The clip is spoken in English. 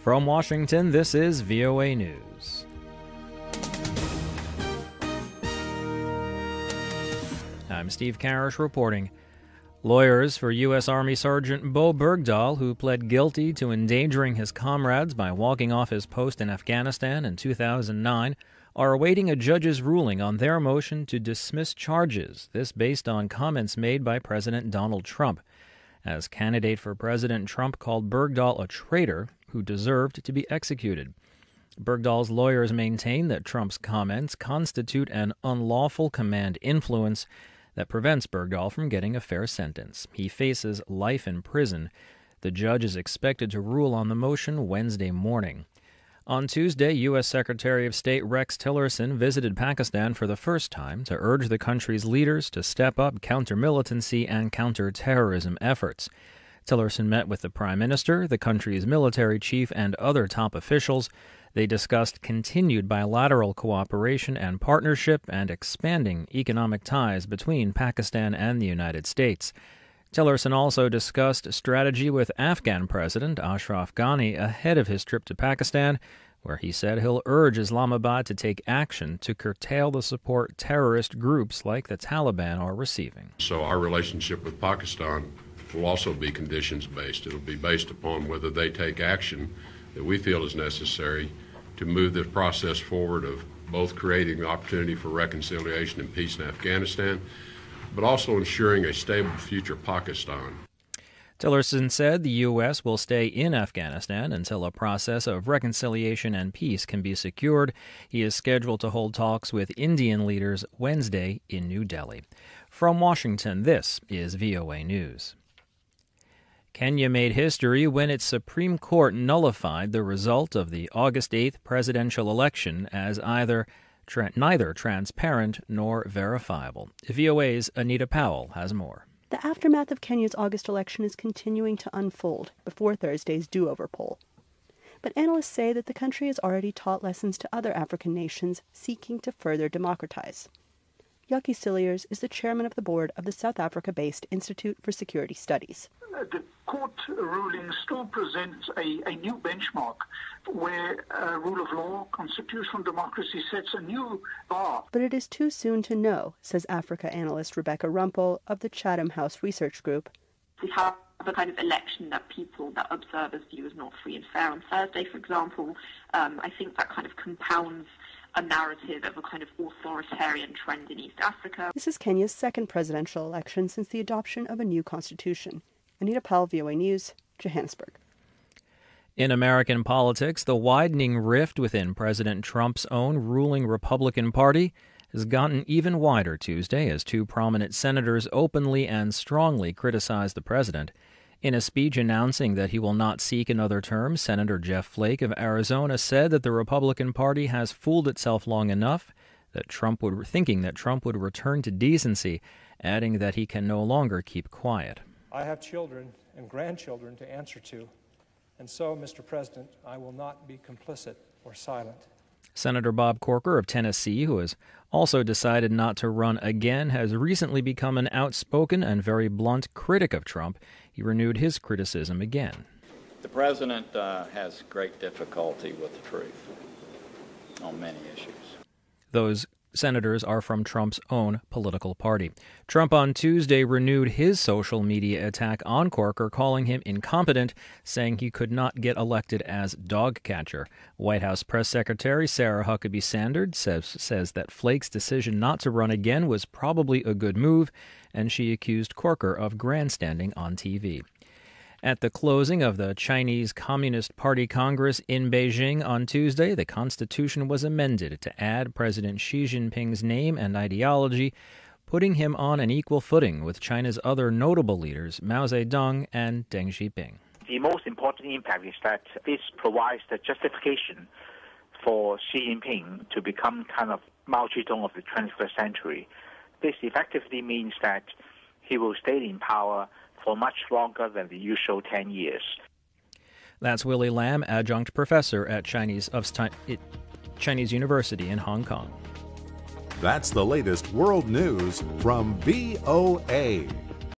From Washington, this is VOA News. I'm Steve Karras reporting. Lawyers for U.S. Army Sergeant Bowe Bergdahl, who pled guilty to endangering his comrades by walking off his post in Afghanistan in 2009, are awaiting a judge's ruling on their motion to dismiss charges, this based on comments made by President Donald Trump. As candidate for President, Trump called Bergdahl a traitor who deserved to be executed. Bergdahl's lawyers maintain that Trump's comments constitute an unlawful command influence that prevents Bergdahl from getting a fair sentence. He faces life in prison. The judge is expected to rule on the motion Wednesday morning. On Tuesday, U.S. Secretary of State Rex Tillerson visited Pakistan for the first time to urge the country's leaders to step up counter-militancy and counter-terrorism efforts. Tillerson met with the Prime Minister, the country's military chief, and other top officials. They discussed continued bilateral cooperation and partnership and expanding economic ties between Pakistan and the United States. Tillerson also discussed strategy with Afghan President Ashraf Ghani ahead of his trip to Pakistan, where he said he'll urge Islamabad to take action to curtail the support terrorist groups like the Taliban are receiving. So our relationship with Pakistan will also be conditions-based. It'll be based upon whether they take action that we feel is necessary to move this process forward of both creating the opportunity for reconciliation and peace in Afghanistan, but also ensuring a stable future Pakistan. Tillerson said the U.S. will stay in Afghanistan until a process of reconciliation and peace can be secured. He is scheduled to hold talks with Indian leaders Wednesday in New Delhi. From Washington, this is VOA News. Kenya made history when its Supreme Court nullified the result of the August 8th presidential election as neither transparent nor verifiable. VOA's Anita Powell has more. The aftermath of Kenya's August election is continuing to unfold before Thursday's do-over poll. But analysts say that the country has already taught lessons to other African nations seeking to further democratize. Yaki Cilliers is the chairman of the board of the South Africa-based Institute for Security Studies. The court ruling still presents a new benchmark where rule of law, constitutional democracy sets a new bar. But it is too soon to know, says Africa analyst Rebecca Rumpel of the Chatham House Research Group. We have a kind of election that observers view as not free and fair on Thursday, for example. I think that kind of compounds a narrative of a kind of authoritarian trend in East Africa. This is Kenya's second presidential election since the adoption of a new constitution. Anita Powell, VOA News, Johannesburg. In American politics, the widening rift within President Trump's own ruling Republican Party has gotten even wider Tuesday as two prominent senators openly and strongly criticized the president. In a speech announcing that he will not seek another term, Senator Jeff Flake of Arizona said that the Republican Party has fooled itself long enough thinking that Trump would return to decency, adding that he can no longer keep quiet. I have children and grandchildren to answer to, and so, Mr. President, I will not be complicit or silent. Senator Bob Corker of Tennessee, who has also decided not to run again, has recently become an outspoken and very blunt critic of Trump. He renewed his criticism again. The president has great difficulty with the truth on many issues. Those senators are from Trump's own political party. Trump on Tuesday renewed his social media attack on Corker, calling him incompetent, saying he could not get elected as dog catcher. White House Press Secretary Sarah Huckabee Sanders says that Flake's decision not to run again was probably a good move, and she accused Corker of grandstanding on TV. At the closing of the Chinese Communist Party Congress in Beijing on Tuesday, the Constitution was amended to add President Xi Jinping's name and ideology, putting him on an equal footing with China's other notable leaders, Mao Zedong and Deng Xiaoping. The most important impact is that this provides the justification for Xi Jinping to become kind of Mao Zedong of the 21st century. This effectively means that he will stay in power for much longer than the usual 10 years. That's Willie Lam, adjunct professor at Chinese University in Hong Kong. That's the latest world news from VOA.